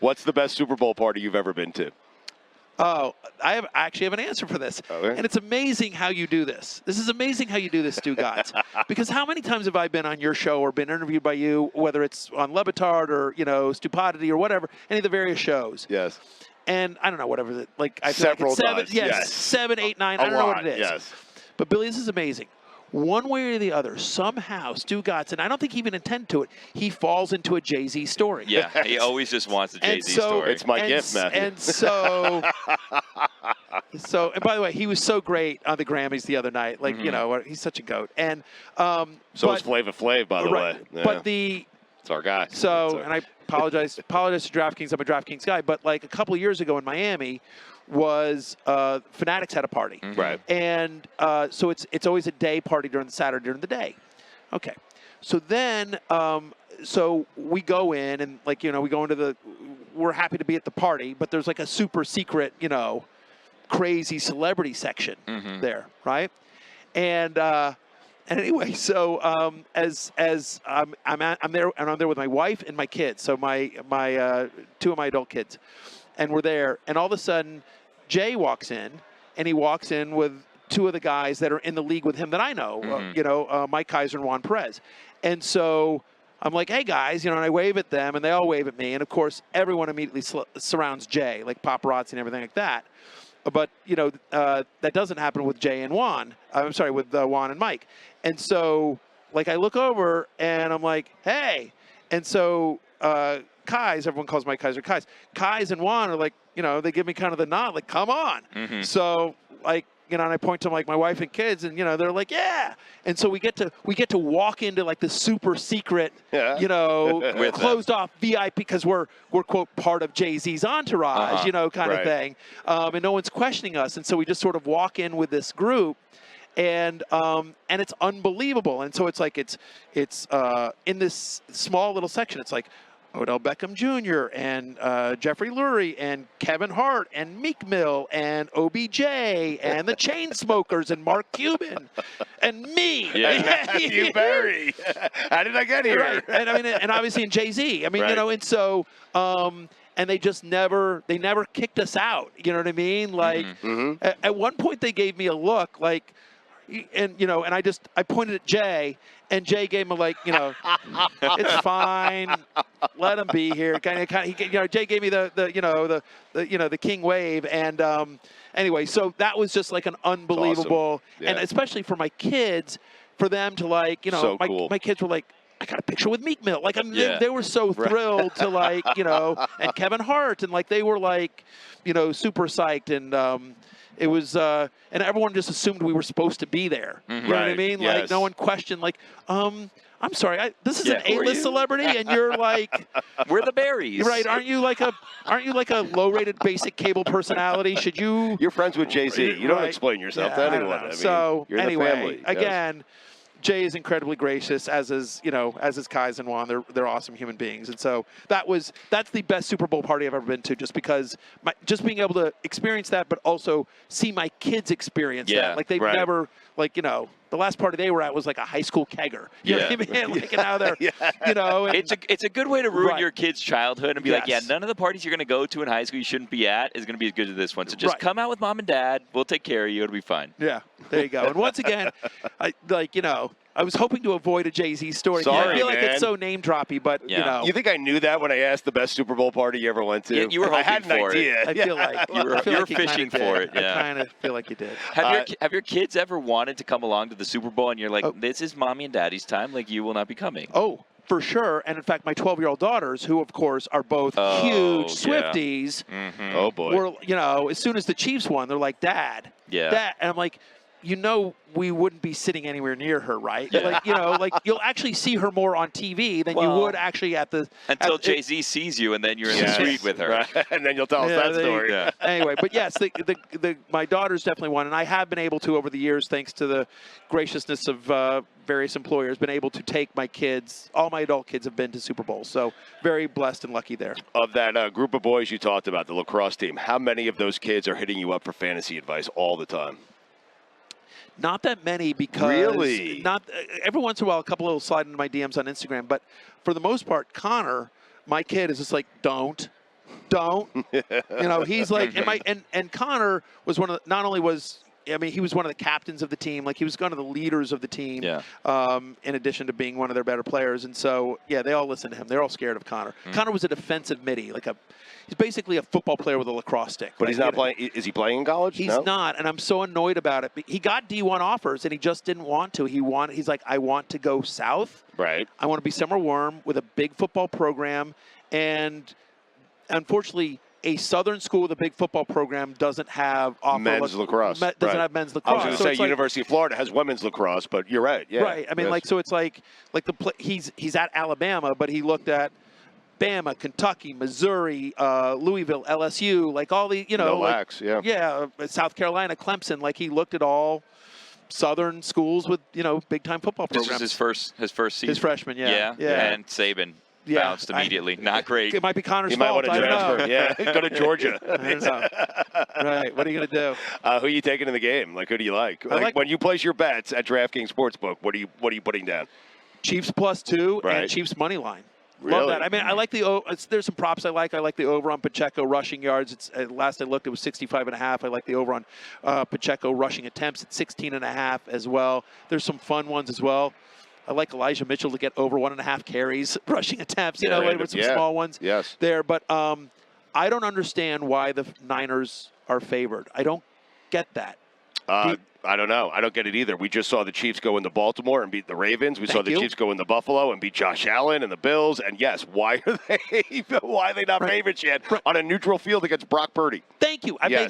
What's the best Super Bowl party you've ever been to? Oh, I actually have an answer for this. Okay. And it's amazing how you do this. This is amazing how you do this, Stugotz. Because how many times have I been on your show or been interviewed by you, whether it's on Le Batard or, Stupidity or whatever, any of the various shows. Yes. And I don't know, whatever. Like I feel Several like it's 7, times, yes, yes. 7, 8, 9. I don't know what it is. Yes. But Billy, this is amazing. One way or the other, somehow, Stugotz, and I don't think he even intended to it, he falls into a Jay-Z story. Yeah, he always just wants a Jay-Z story. It's my gift, Matthew. And and by the way, he was so great on the Grammys the other night. Like, he's such a goat. And so is Flava Flav, by the way. Yeah. But it's our guy. So, and I apologize to DraftKings. I'm a DraftKings guy. But like a couple of years ago in Miami, was Fanatics had a party. Right. And so it's always a day party during the Saturday during the day. Okay. So then so we go in and we go into we're happy to be at the party, but there's like a super secret, crazy celebrity section there, right? And anyway, so as I'm there and I'm there with my wife and my kids, so my 2 of my adult kids. And we're there, and all of a sudden, Jay walks in, and he walks in with 2 of the guys that are in the league with him that I know, Mike Kaiser and Juan Perez. And so I'm like, hey, guys, and I wave at them, and they all wave at me. And, of course, everyone immediately surrounds Jay, like paparazzi and everything like that. But, that doesn't happen with Jay and Juan. I'm sorry, with Juan and Mike. And so, I look over, and I'm like, hey. And so Kais, everyone calls Mike Kaiser Kais. Kais and Juan are like, they give me kind of the nod, like, come on. So, and I point to my wife and kids, and they're like, yeah. And so we get to walk into the super secret, closed off VIP because we're quote part of Jay-Z's entourage, kind of thing, and no one's questioning us. And so we just sort of walk in with this group. And it's unbelievable. And so it's in this small little section. It's like Odell Beckham Jr. and Jeffrey Lurie and Kevin Hart and Meek Mill and OBJ and the Chainsmokers and Mark Cuban and me. Yeah, Matthew Berry. How did I get here? Right. And and obviously in Jay-Z. And so. And they just never kicked us out. You know what I mean? At one point they gave me a look and I pointed at Jay, and Jay gave me it's fine, let him be here. Jay gave me the king wave, and anyway, so that was just an unbelievable, awesome. Yeah. And especially for my kids, for them to so cool. My kids were like, I got a picture with Meek Mill. They were so thrilled to and Kevin Hart, and they were super psyched, and it was, and everyone just assumed we were supposed to be there. You know what I mean? Yes. No one questioned, I'm sorry, this is an A-list celebrity, and you're we're the Berries, right? Aren't you like a low-rated basic cable personality? Should you? You're friends with Jay-Z. You don't explain yourself to anyone. So you're anyway, the family. Again. Jay is incredibly gracious, as is Kais and Juan. They're awesome human beings, and so that's the best Super Bowl party I've ever been to. Just because just being able to experience that, but also see my kids experience that. They've never the last party they were at was a high school kegger. You know what I mean? Now they're it's a good way to ruin your kid's childhood and be none of the parties you're going to go to in high school you shouldn't be at is going to be as good as this one. So just come out with mom and dad. We'll take care of you. It'll be fine. Yeah, there you go. And once again, I was hoping to avoid a Jay-Z story. Sorry, I feel like man. it's so name droppy, but You think I knew that when I asked the best Super Bowl party you ever went to? Yeah, you were hoping I had an for idea. it. I feel like you were fishing for it. Yeah. I kind of feel like you did. Have your kids ever wanted to come along to the Super Bowl and you're like, this is mommy and daddy's time, you will not be coming? Oh, for sure. And in fact, my 12-year-old daughters, who of course are both huge Swifties, oh boy, were as soon as the Chiefs won, they're like, Dad, Dad, and I'm like, we wouldn't be sitting anywhere near her, right? Yeah. You'll actually see her more on TV than you would actually at the... Until Jay-Z sees you, and then you're in the suite with her. Right. And then you'll tell us that story. Yeah. Anyway, but yes, my daughters definitely won, and I have been able to, over the years, thanks to the graciousness of various employers, been able to take my kids, all my adult kids have been to Super Bowls, so very blessed and lucky there. Of that group of boys you talked about, the lacrosse team, how many of those kids are hitting you up for fantasy advice all the time? Not that many, because every once in a while a couple will slide into my DMs on Instagram, but for the most part, Connor, my kid, is just like, don't don't. He's like, and Connor was one of the, not only was, he was one of the captains of the team. Like, he was one of the leaders of the team, in addition to being one of their better players. And so, they all listen to him. They're all scared of Connor. Connor was a defensive midi, he's basically a football player with a lacrosse stick. But he's not playing. Is he playing in college? He's not, and I'm so annoyed about it. He got D1 offers, and he just didn't want to. He's like, I want to go south. Right. I want to be somewhere warm with a big football program. And unfortunately, a Southern school with a big football program doesn't have men's lacrosse. Doesn't have men's lacrosse. I was going to say University of Florida has women's lacrosse, but you're right. Yeah. Right. So it's he's at Alabama, but he looked at Bama, Kentucky, Missouri, Louisville, LSU, all the South Carolina, Clemson. He looked at all Southern schools with big time football programs. This was his first season. His freshman, yeah. And Saban. Bounced immediately. Not great. It might be Connor's fault. He might want to transfer. Go to Georgia. Right. What are you going to do? Who are you taking in the game? Who do you like? When you place your bets at DraftKings Sportsbook, what are you putting down? Chiefs +2 and Chiefs money line. Really? Love that. I like there's some props I like. I like the over on Pacheco rushing yards. Last I looked, it was 65.5. I like the over on Pacheco rushing attempts at 16.5 as well. There's some fun ones as well. I like Elijah Mitchell to get over 1.5 carries rushing attempts, with some small ones there. But I don't understand why the Niners are favored. I don't get that. I don't know. I don't get it either. We just saw the Chiefs go into Baltimore and beat the Ravens. We saw the Chiefs go into Buffalo and beat Josh Allen and the Bills. And yes, why are they not favorites yet on a neutral field against Brock Purdy? Thank you. I made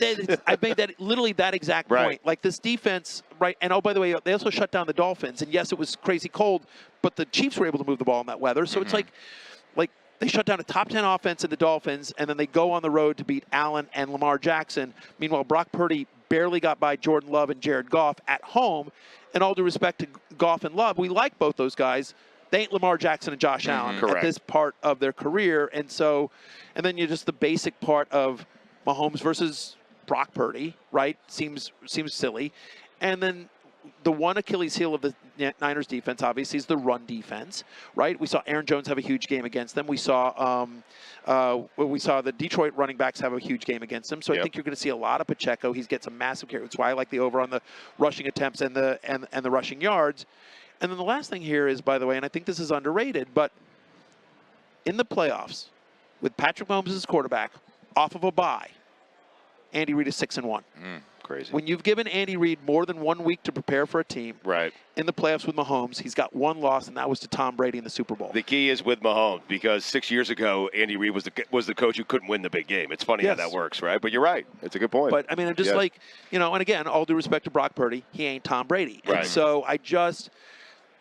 that literally that exact point. This defense, and oh, by the way, they also shut down the Dolphins. And yes, it was crazy cold, but the Chiefs were able to move the ball in that weather. So it's like they shut down a top 10 offense in the Dolphins, and then they go on the road to beat Allen and Lamar Jackson. Meanwhile, Brock Purdy barely got by Jordan Love and Jared Goff at home. And all due respect to Goff and Love, we like both those guys. They ain't Lamar Jackson and Josh Allen at this part of their career. And then you're just the basic part of Mahomes versus Brock Purdy, right? Seems silly. And then the one Achilles heel of the Niners defense, obviously, is the run defense, right? We saw Aaron Jones have a huge game against them. We saw the Detroit running backs have a huge game against them. So I think you're going to see a lot of Pacheco. He's got some massive carries. That's why I like the over on the rushing attempts and the rushing yards. And then the last thing here is, by the way, and I think this is underrated, but in the playoffs, with Patrick Mahomes as quarterback, off of a bye, Andy Reid is 6-1. Crazy. When you've given Andy Reid more than 1 week to prepare for a team, in the playoffs with Mahomes, he's got one loss, and that was to Tom Brady in the Super Bowl. The key is with Mahomes, because 6 years ago, Andy Reid was the coach who couldn't win the big game. It's funny how that works, right? But you're right. It's a good point. But, I'm just and again, all due respect to Brock Purdy, he ain't Tom Brady. And so I just,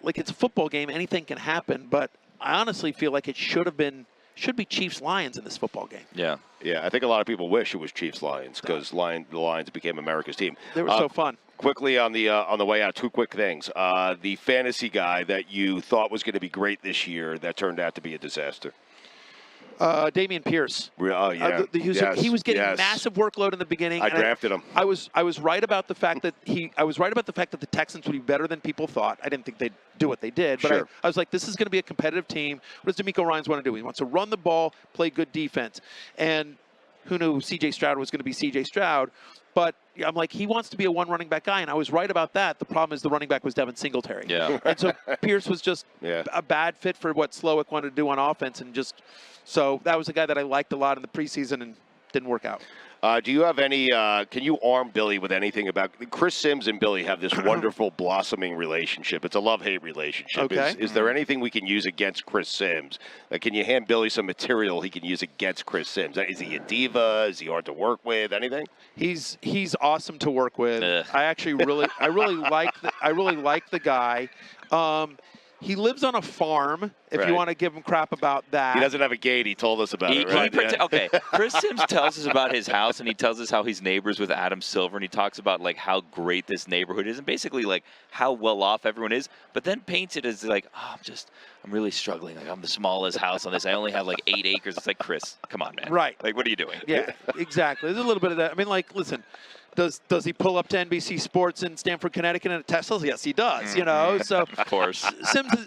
it's a football game. Anything can happen. But I honestly feel like it should be Chiefs-Lions in this football game. Yeah, I think a lot of people wish it was Chiefs-Lions because the Lions became America's team. They were so fun. Quickly on the way out, two quick things. The fantasy guy that you thought was going to be great this year that turned out to be a disaster. Dameon Pierce. Oh, yeah. He was getting massive workload in the beginning. I drafted him. I was right about the fact that the Texans would be better than people thought. I didn't think they'd do what they did, but I was like, this is going to be a competitive team. What does DeMeco Ryans want to do? He wants to run the ball, play good defense. And who knew C.J. Stroud was going to be C.J. Stroud? But I'm like, he wants to be a one running back guy, and I was right about that. The problem is the running back was Devin Singletary. Yeah. And so Pierce was just a bad fit for what Slowick wanted to do on offense, and so that was a guy that I liked a lot in the preseason and didn't work out. Do you have any, can you arm Billy with anything about, Chris Sims and Billy have this wonderful blossoming relationship. It's a love-hate relationship. Okay. Is there anything we can use against Chris Sims? Can you hand Billy some material he can use against Chris Sims? Is he a diva? Is he hard to work with? Anything? He's awesome to work with. I actually really like the guy. He lives on a farm, if you want to give him crap about that. He doesn't have a gate. He told us about it, right? Okay, Chris Sims tells us about his house, and he tells us how he's neighbors with Adam Silver, and he talks about, how great this neighborhood is, and basically, how well-off everyone is, but then paints it as, I'm really struggling. I'm the smallest house on this. I only have, 8 acres. It's like, Chris, come on, man. Right. What are you doing? Yeah, exactly. There's a little bit of that. Listen, Does he pull up to NBC Sports in Stamford, Connecticut in a Tesla? Yes, he does. You know, so of course,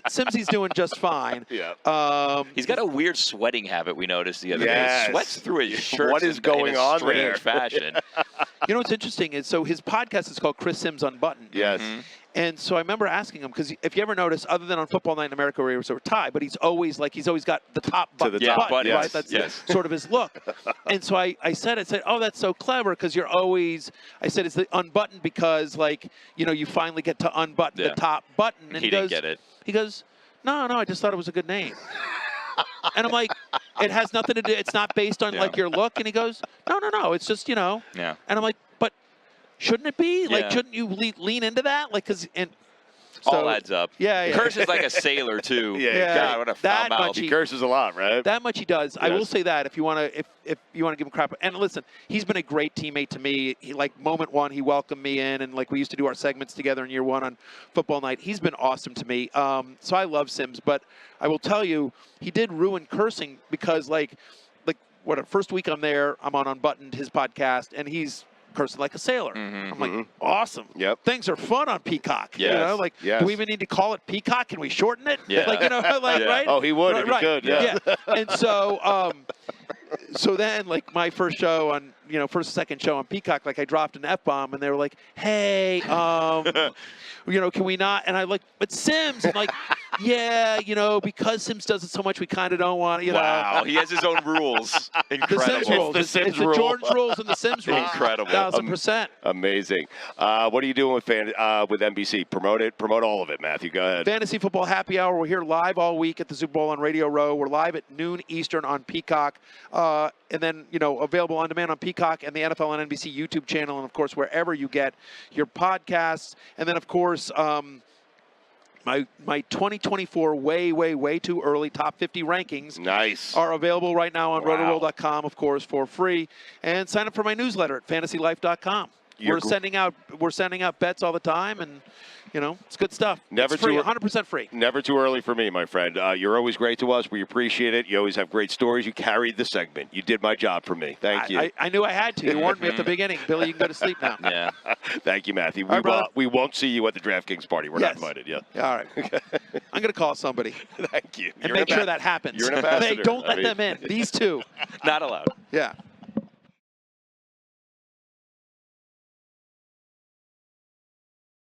Simsy's doing just fine. Yeah. He's got a weird sweating habit. We noticed the other day. He sweats through his shirt. What is going on strange there? Fashion. You know what's interesting is his podcast is called Chris Sims Unbuttoned. Yes. And so I remember asking him, because if you ever notice, other than on Football Night in America where he was a tie, but he's always got the top button, button, right? That's sort of his look. And so I said, oh, that's so clever, because you're always, I said, it's the unbuttoned because, like, you know, you finally get to unbutton the top button. And he didn't get it. He goes, no, I just thought it was a good name. And I'm like, it has nothing to do, it's not based on, like, your look. And he goes, no, it's just, you know. Yeah. And I'm like, but shouldn't it be? Yeah. Like, shouldn't you lean into that? Like, because, so, all adds up. Yeah. Curses like a sailor too. Yeah. God, what a foul mouth. He curses a lot, right? That much he does. Yes. I will say that if you want to give him crap. And listen, he's been a great teammate to me. He, like, moment one, he welcomed me in, and like we used to do our segments together in year one on Football Night. He's been awesome to me. So I love Sims, but I will tell you, he did ruin cursing because first week I'm there, I'm on Unbuttoned, his podcast, and he's cursing like a sailor. I'm like, awesome. Yep. Things are fun on Peacock. Yes. You know, like, do we even need to call it Peacock? Can we shorten it? Yeah. Like, you know, like, right? Oh, he would if he could. Yeah. And so, so then, like, my first show on, you know, second show on Peacock, like, I dropped an F-bomb, and they were like, hey, you know, can we not? And I like, but Sims, and like, yeah, you know, because Sims does it so much, we kind of don't want to, you know. Wow, he has his own rules. Incredible. The Sims rules. It's the Sims it's the Jordan's rules and the Sims rules. Incredible. 1,000%. Amazing. What are you doing with NBC? Promote it. Promote all of it, Matthew. Go ahead. Fantasy Football Happy Hour. We're here live all week at the Super Bowl on Radio Row. We're live at noon Eastern on Peacock. And then, you know, available on demand on Peacock and the NFL on NBC YouTube channel, and, of course, wherever you get your podcasts. And then, of course, my 2024 way too early top 50 rankings are available right now on rotoroll.com, of course, for free. And sign up for my newsletter at fantasylife.com. We're sending out bets all the time, and, you know, it's good stuff. It's free, 100% free. Never too early for me, my friend. You're always great to us. We appreciate it. You always have great stories. You carried the segment. You did my job for me. Thank you. I knew I had to. You warned me at the beginning. Billy, you can go to sleep now. Yeah. Thank you, Matthew. We won't see you at the DraftKings party. We're not invited. Yeah. All right. I'm going to call somebody. Thank you. And make sure that happens. You're an ambassador. Don't let them in. These two. Not allowed. Yeah.